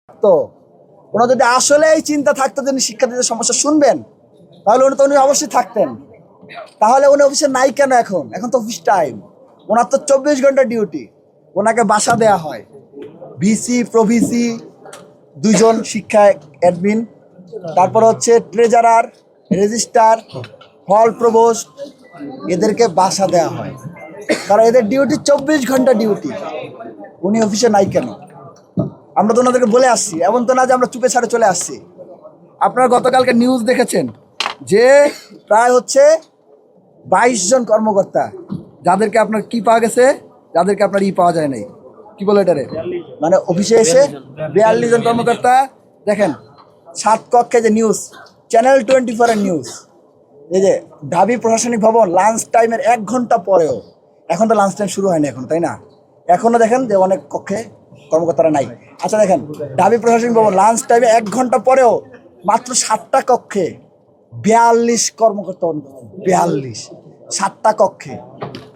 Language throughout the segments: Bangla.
তো ওনার যদি আসলে এই চিন্তা থাকতো যে উনি শিক্ষার্থীদের সমস্যা শুনবেন, তাহলে উনি অবশ্যই থাকতেন। তাহলে উনি অফিসে নাই কেন? এখন তো অফিস টাইম, ওনার তো 24 ঘন্টা ডিউটি। ওনাকে বাসা দেয়া হয়, ভিসি প্রভিসি 2জন শিক্ষা অ্যাডমিন, তারপর হচ্ছে ট্রেজারার, রেজিস্ট্রার, হল প্রভোস্ট, এদেরকে বাসা দেয়া হয়, কারণ এদের ডিউটি 24 ঘন্টা ডিউটি। উনি অফিসে নাই কেন? আমরা তো ওনাদেরকে বলে আসছি, এমন তো না যে আমরা চুপে ছাড়ে চলে আসছি। আপনারা গতকালকে নিউজ দেখেছেন যে প্রায় হচ্ছে 22 জন কর্মকর্তা, যাদেরকে আপনার কি পাওয়া গেছে, যাদেরকে আপনার পাওয়া যায় নাই, কি বলে এটারে, মানে অফিসে এসে 42 জন কর্মকর্তা। দেখেন 7 কক্ষে যে নিউজ, চ্যানেল 24 এর নিউজ, এই যে ঢাবি প্রশাসনিক ভবন লাঞ্চ টাইমের 1 ঘন্টা পরেও, এখন তো লাঞ্চ টাইম শুরু হয়নি এখন, তাই না? এখনো দেখেন যে অনেক কক্ষে কর্মকর্তারা নাই। আচ্ছা দেখেন, ঢাবি প্রশাসনিক ভবন লাঞ্চ টাইমে 1 ঘন্টা পরেও মাত্র 7টা কক্ষে 42 কর্মকর্তা অনুপস্থিত। 42, 7টা কক্ষে।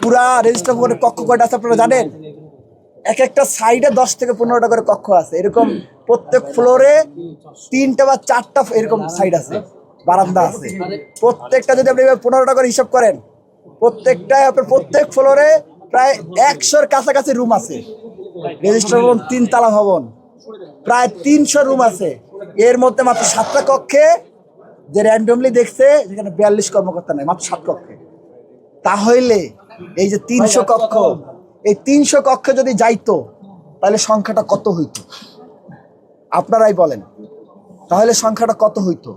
পুরা রেজিস্টার ভবনের কক্ষ কয়টা আছে আপনারা জানেন? এক একটা সাইডে 10 থেকে 15টা করে কক্ষ আছে, এরকম প্রত্যেক ফ্লোরে 3টা বা 4টা এরকম সাইড আছে, বারান্দা আছে। প্রত্যেকটা যদি আপনি 15টা করে হিসাব করেন, প্রত্যেকটায় আপনার প্রত্যেক ফ্লোরে প্রায় 100-র কাছাকাছি রুম আছে। রেজিস্টার ভবন 3 তলা ভবন, প্রায় 300 রুম আছে। এর মধ্যে মাত্র 7টা কক্ষে, যে র্যান্ডমলি দেখছে, যেখানে 42 কর্মকর্তা নেই, মাত্র 7 কক্ষে। তাহলে এই যে 300 কক্ষ, এই 300 কক্ষে যদি যাইতো, তাহলে সংখ্যাটা কত হইতো? আপনারাই বলেন, তাহলে সংখ্যাটা কত হইতো?